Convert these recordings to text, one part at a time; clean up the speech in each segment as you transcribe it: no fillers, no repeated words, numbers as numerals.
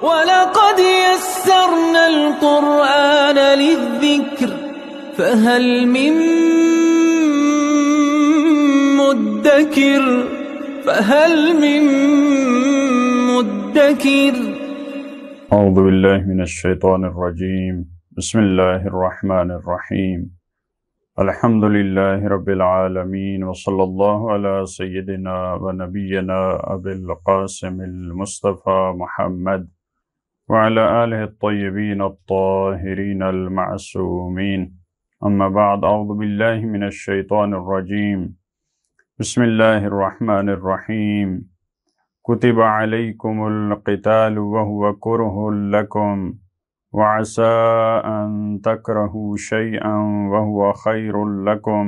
وَلَقَدْ يَسَّرْنَا الْقُرْآنَ لِلذِّكْرِ فَهَلْ مِن مُّدَّكِرٍ اعوذ باللہ من الشیطان الرجیم بسم اللہ الرحمن الرحیم الحمد للہ رب العالمین وصلی اللہ علی سیدنا و نبینا ابی القاسم المصطفى محمد وعلى آلہ الطیبین الطاہرین المعصومین اما بعد اعوذ باللہ من الشیطان الرجیم بسم اللہ الرحمن الرحیم كتب عليكم القتال وهو كره لكم وعسى أن تكرهوا شيئا وهو خير لكم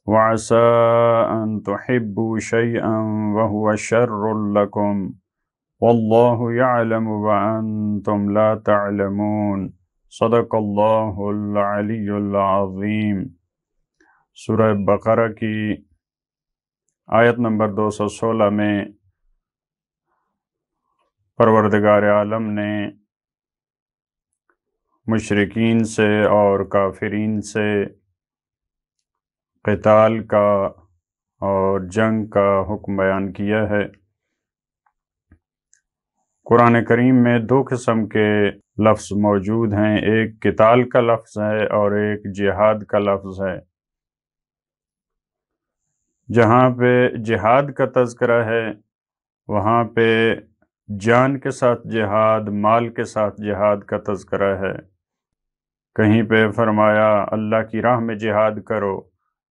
وعسى أن تحبوا شيئا وهو شر لكم والله يعلم وأنتم لا تعلمون صدق الله العلي العظيم۔ سورہ بقرہ کی آیت نمبر 216 میں پروردگار عالم نے مشرکین سے اور کافرین سے قتال کا اور جنگ کا حکم بیان کیا ہے۔ قرآن کریم میں دو قسم کے لفظ موجود ہیں، ایک قتال کا لفظ ہے اور ایک جہاد کا لفظ ہے۔ جہاں پہ جہاد کا تذکرہ ہے وہاں پہ جان کے ساتھ جہاد، مال کے ساتھ جہاد کا تذکرہ ہے۔ کہیں پہ فرمایا اللہ کی راہ میں جہاد کرو،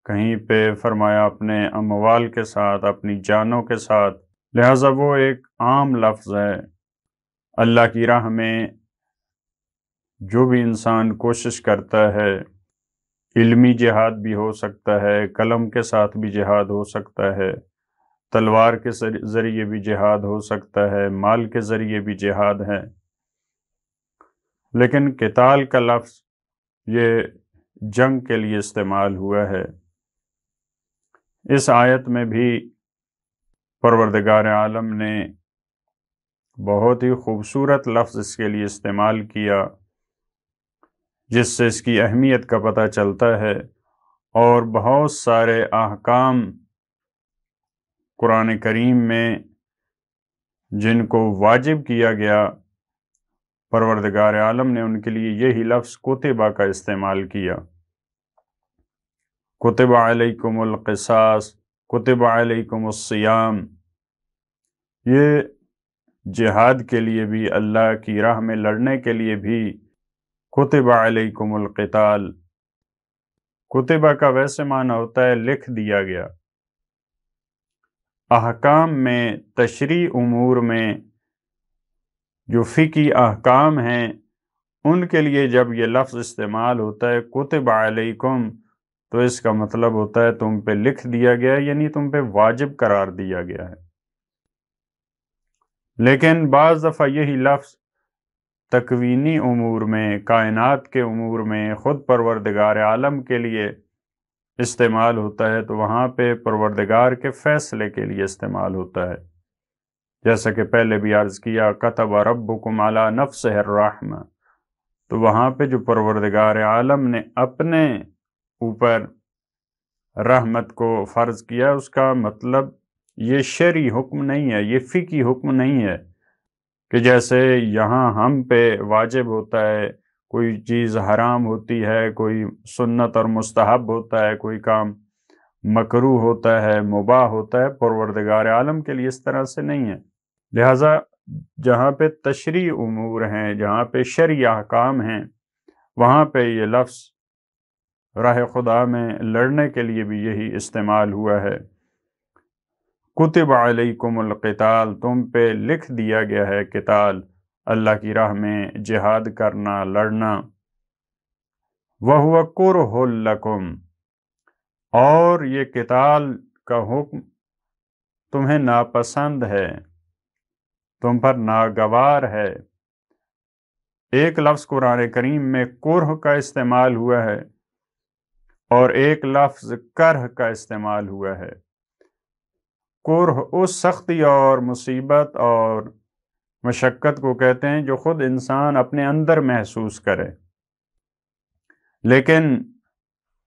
کہیں پہ فرمایا اپنے اموال کے ساتھ، اپنی جانوں کے ساتھ، لہٰذا وہ ایک عام لفظ ہے۔ اللہ کی راہ میں جو بھی انسان کوشش کرتا ہے، علمی جہاد بھی ہو سکتا ہے، قلم کے ساتھ بھی جہاد ہو سکتا ہے، تلوار کے ذریعے بھی جہاد ہو سکتا ہے، مال کے ذریعے بھی جہاد ہے، لیکن قتال کا لفظ یہ جنگ کے لیے استعمال ہوا ہے۔ اس آیت میں بھی پروردگار عالم نے بہت ہی خوبصورت لفظ اس کے لیے استعمال کیا، جس سے اس کی اہمیت کا پتہ چلتا ہے، اور بہت سارے احکام قرآن کریم میں جن کو واجب کیا گیا، پروردگار عالم نے ان کے لیے یہی لفظ کتبہ کا استعمال کیا۔ کتب علیکم القصاص، کتب علیکم الصیام، یہ جہاد کے لیے بھی، اللہ کی راہ میں لڑنے کے لیے بھی کتب علیکم القتال۔ کتبہ کا ویسے معنی ہوتا ہے لکھ دیا گیا۔ احکام میں، تشریع امور میں جو فقہی احکام ہیں ان کے لیے جب یہ لفظ استعمال ہوتا ہے کتب علیکم، تو اس کا مطلب ہوتا ہے تم پہ لکھ دیا گیا، یعنی تم پہ واجب قرار دیا گیا ہے۔ لیکن بعض دفعہ یہی لفظ تکوینی امور میں، کائنات کے امور میں، خود پروردگار عالم کے لیے استعمال ہوتا ہے، تو وہاں پہ پروردگار کے فیصلے کے لیے استعمال ہوتا ہے۔ جیسا کہ پہلے بھی عرض کیا، کتب ربکم علی نفسہ الرحمہ، تو وہاں پہ جو پروردگار عالم نے اپنے اوپر رحمت کو فرض کیا، اس کا مطلب یہ شرعی حکم نہیں ہے، یہ فقہی حکم نہیں ہے کہ جیسے یہاں ہم پہ واجب ہوتا ہے، کوئی چیز حرام ہوتی ہے، کوئی سنت اور مستحب ہوتا ہے، کوئی کام مکروہ ہوتا ہے، مباح ہوتا ہے، پروردگار عالم کے لیے اس طرح سے نہیں ہے۔ لہٰذا جہاں پہ تشریع امور ہیں، جہاں پہ شرعی احکام ہیں، وہاں پہ یہ لفظ راہ خدا میں لڑنے کے لیے بھی یہی استعمال ہوا ہے۔ کتب علیکم القتال، تم پہ لکھ دیا گیا ہے قتال، اللہ کی راہ میں جہاد کرنا، لڑنا۔ وَهُوَ كُرْهٌ لَكُمْ، اور یہ قتال کا حکم تمہیں ناپسند ہے، تم پر ناگوار ہے۔ ایک لفظ قرآن کریم میں کرہ کا استعمال ہوا ہے اور ایک لفظ کرہ کا استعمال ہوا ہے۔ کرہ اس سختی اور مصیبت اور مشقت کو کہتے ہیں جو خود انسان اپنے اندر محسوس کرے، لیکن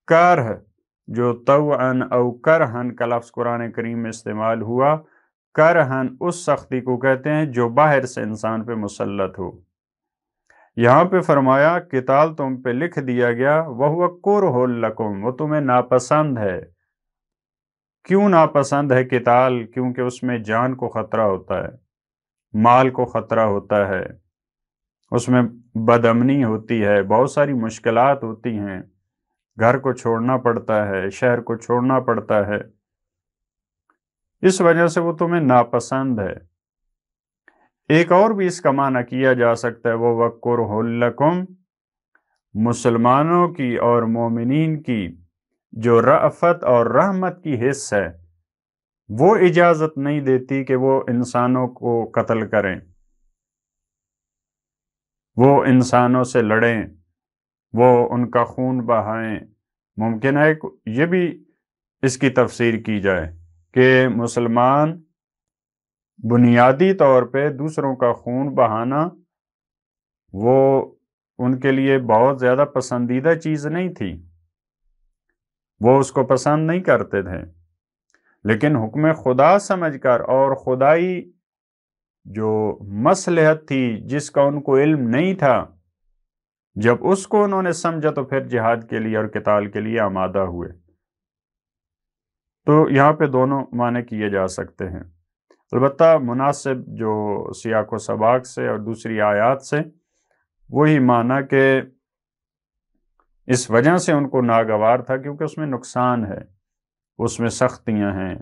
کرہ جو طوعاً او کرہن کا لفظ قرآن کریم میں استعمال ہوا، کرہن اس سختی کو کہتے ہیں جو باہر سے انسان پہ مسلط ہو۔ یہاں پہ فرمایا قتال تم پہ لکھ دیا گیا، وَهُوَ كُرْهٌ لَكُمْ، وہ تمہیں ناپسند ہے۔ کیوں ناپسند ہے قتال؟ کیونکہ اس میں جان کو خطرہ ہوتا ہے، مال کو خطرہ ہوتا ہے، اس میں بدامنی ہوتی ہے، بہت ساری مشکلات ہوتی ہیں، گھر کو چھوڑنا پڑتا ہے، شہر کو چھوڑنا پڑتا ہے، اس وجہ سے وہ تمہیں ناپسند ہے۔ ایک اور بھی اس کا معنی کیا جا سکتا ہے، وہ وَكُرْهٌ لَكُمْ، مسلمانوں کی اور مومنین کی جو رأفت اور رحمت کی حص ہے، وہ اجازت نہیں دیتی کہ وہ انسانوں کو قتل کریں، وہ انسانوں سے لڑیں، وہ ان کا خون بہائیں۔ ممکن ہے یہ بھی اس کی تفسیر کی جائے کہ مسلمان بنیادی طور پہ دوسروں کا خون بہانا وہ ان کے لیے بہت زیادہ پسندیدہ چیز نہیں تھی، وہ اس کو پسند نہیں کرتے تھے، لیکن حکم خدا سمجھ کر اور خدائی جو مصلحت تھی جس کا ان کو علم نہیں تھا، جب اس کو انہوں نے سمجھا تو پھر جہاد کے لیے اور قتال کے لیے آمادہ ہوئے۔ تو یہاں پہ دونوں معنی کیے جا سکتے ہیں، البتہ مناسب جو سیاق و سباق سے اور دوسری آیات سے وہی معنی کہ اس وجہ سے ان کو ناگوار تھا کیونکہ اس میں نقصان ہے، اس میں سختیاں ہیں،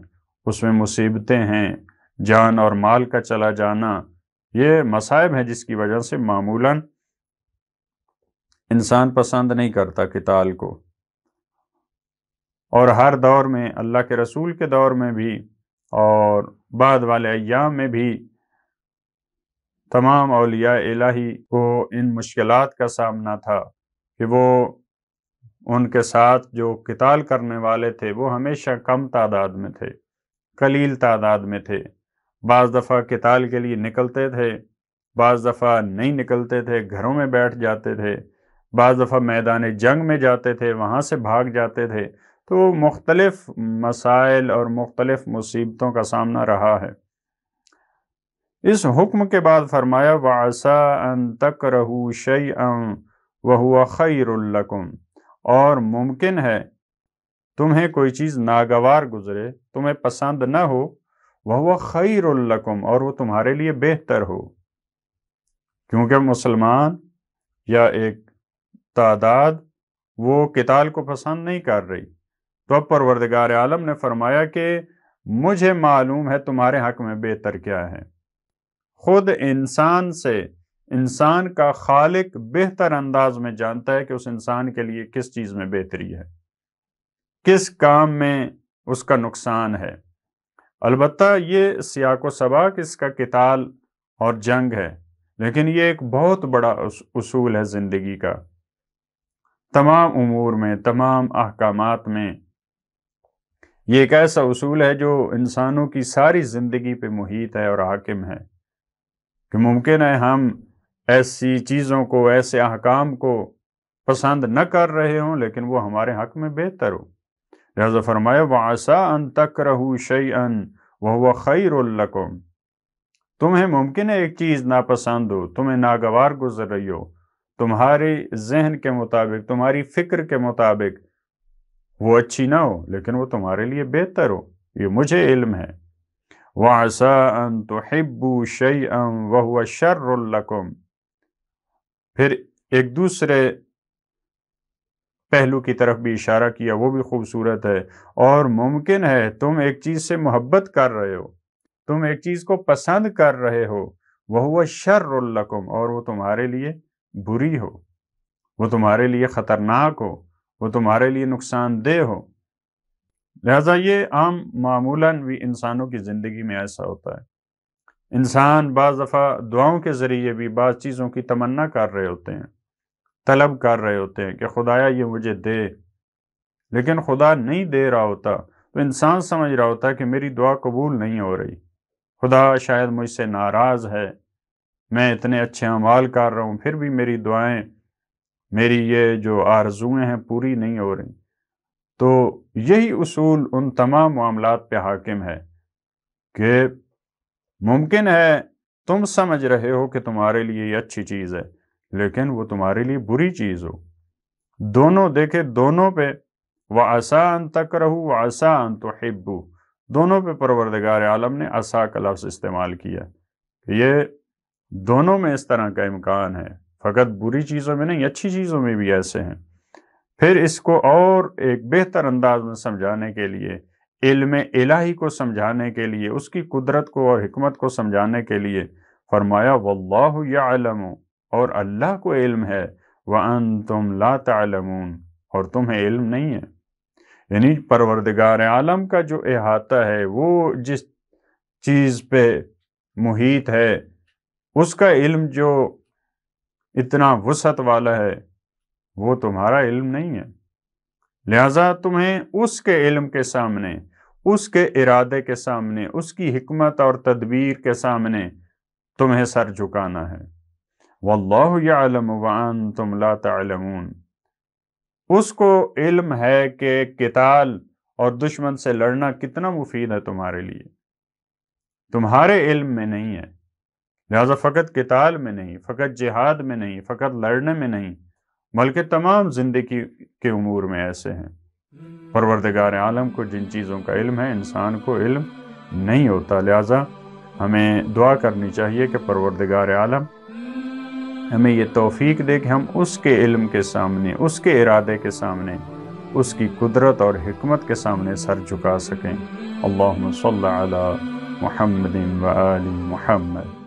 اس میں مصیبتیں ہیں، جان اور مال کا چلا جانا، یہ مصائب ہیں جس کی وجہ سے معمولاً انسان پسند نہیں کرتا قتال کو۔ اور ہر دور میں، اللہ کے رسول کے دور میں بھی اور بعد والے ایام میں بھی، تمام اولیاء الہی کو ان مشکلات کا سامنا تھا کہ وہ ان کے ساتھ جو قتال کرنے والے تھے وہ ہمیشہ کم تعداد میں تھے، قلیل تعداد میں تھے، بعض دفعہ قتال کے لیے نکلتے تھے، بعض دفعہ نہیں نکلتے تھے، گھروں میں بیٹھ جاتے تھے، بعض دفعہ میدان جنگ میں جاتے تھے، وہاں سے بھاگ جاتے تھے، تو مختلف مسائل اور مختلف مصیبتوں کا سامنا رہا ہے۔ اس حکم کے بعد فرمایا وَعَسَىٰ أَن تَكْرَهُوا شَيْئًا وَهُوَ خَيْرٌ لَكُمْ، اور ممکن ہے تمہیں کوئی چیز ناگوار گزرے، تمہیں پسند نہ ہو، وَهُوَ خَيْرٌ لَكُمْ، اور وہ تمہارے لیے بہتر ہو، کیونکہ مسلمان یا ایک تعداد وہ قتال کو پسند نہیں کر رہی، تو اب پروردگار عالم نے فرمایا کہ مجھے معلوم ہے تمہارے حق میں بہتر کیا ہے۔ خود انسان سے انسان کا خالق بہتر انداز میں جانتا ہے کہ اس انسان کے لیے کس چیز میں بہتری ہے، کس کام میں اس کا نقصان ہے۔ البتہ یہ سیاق و سباق اس کا قتال اور جنگ ہے، لیکن یہ ایک بہت بڑا اصول ہے زندگی کا، تمام امور میں، تمام احکامات میں۔ یہ ایک ایسا اصول ہے جو انسانوں کی ساری زندگی پہ محیط ہے اور حاکم ہے، کہ ممکن ہے ہم ایسی چیزوں کو، ایسے احکام کو پسند نہ کر رہے ہوں لیکن وہ ہمارے حق میں بہتر ہو۔ لہذا فرمایا وَعَسَىٰ أَن تَكْرَهُوا شَيْئًا وَهُوَ خَيْرٌ لَكُمْ، تمہیں ممکن ہے ایک چیز ناپسند ہو، تمہیں ناگوار گزر رہی ہو، تمہاری ذہن کے مطابق، تمہاری فکر کے مطابق وہ اچھی نہ ہو، لیکن وہ تمہارے لیے بہتر ہو، یہ مجھے علم ہے۔ وَعَسَىٰ أَن تُحِبُّوا شَيْئًا وَهُوَ شَرٌّ لَكُمْ، پھر ایک دوسرے پہلو کی طرف بھی اشارہ کیا، وہ بھی خوبصورت ہے، اور ممکن ہے تم ایک چیز سے محبت کر رہے ہو، تم ایک چیز کو پسند کر رہے ہو، وَهُوَ شَرٌّ لَكُمْ، اور وہ تمہارے لیے بری ہو، وہ تمہارے لیے خطرناک ہو، وہ تمہارے لیے نقصان دہ ہو۔ لہٰذا یہ عام معمولاً بھی انسانوں کی زندگی میں ایسا ہوتا ہے، انسان بعض دفعہ دعاؤں کے ذریعے بھی بعض چیزوں کی تمنا کر رہے ہوتے ہیں، طلب کر رہے ہوتے ہیں کہ خدایا یہ مجھے دے، لیکن خدا نہیں دے رہا ہوتا، تو انسان سمجھ رہا ہوتا ہے کہ میری دعا قبول نہیں ہو رہی، خدا شاید مجھ سے ناراض ہے، میں اتنے اچھے اعمال کر رہا ہوں پھر بھی میری دعائیں، میری یہ جو آرزویں ہیں پوری نہیں ہو رہی۔ تو یہی اصول ان تمام معاملات پہ حاکم ہے کہ ممکن ہے تم سمجھ رہے ہو کہ تمہارے لیے یہ اچھی چیز ہے لیکن وہ تمہارے لیے بری چیز ہو۔ دونوں دیکھے، دونوں پہ وَعَسَىٰ أَن تَكْرَهُوا وَعَسَىٰ أَن تُحِبُّوا، دونوں پہ پروردگار عالم نے عسا کا لفظ استعمال کیا۔ یہ دونوں میں اس طرح کا امکان ہے، فقط بری چیزوں میں نہیں، اچھی چیزوں میں بھی ایسے ہیں۔ پھر اس کو اور ایک بہتر انداز میں سمجھانے کے لیے، علم الہی کو سمجھانے کے لیے، اس کی قدرت کو اور حکمت کو سمجھانے کے لیے فرمایا وَاللَّهُ يَعْلَمُ، اور اللہ کو علم ہے، وَأَنْتُمْ لَا تَعْلَمُونَ، اور تمہیں علم نہیں ہے۔ یعنی پروردگار عالم کا جو احاطہ ہے، وہ جس چیز پہ محیط ہے، اس کا علم جو اتنا وسعت والا ہے، وہ تمہارا علم نہیں ہے۔ لہٰذا تمہیں اس کے علم کے سامنے، اس کے ارادے کے سامنے، اس کی حکمت اور تدبیر کے سامنے تمہیں سر جھکانا ہے۔ واللہ یعلم وانتم لا تعلمون، اس کو علم ہے کہ قتال اور دشمن سے لڑنا کتنا مفید ہے تمہارے لیے، تمہارے علم میں نہیں ہے۔ لہذا فقط قتال میں نہیں، فقط جہاد میں نہیں، فقط لڑنے میں نہیں، بلکہ تمام زندگی کے امور میں ایسے ہیں۔ پروردگار عالم کو جن چیزوں کا علم ہے انسان کو علم نہیں ہوتا۔ لہذا ہمیں دعا کرنی چاہیے کہ پروردگار عالم ہمیں یہ توفیق دے کہ ہم اس کے علم کے سامنے، اس کے ارادے کے سامنے، اس کی قدرت اور حکمت کے سامنے سر جھکا سکیں۔ اللہم صلی علی محمد و آل محمد۔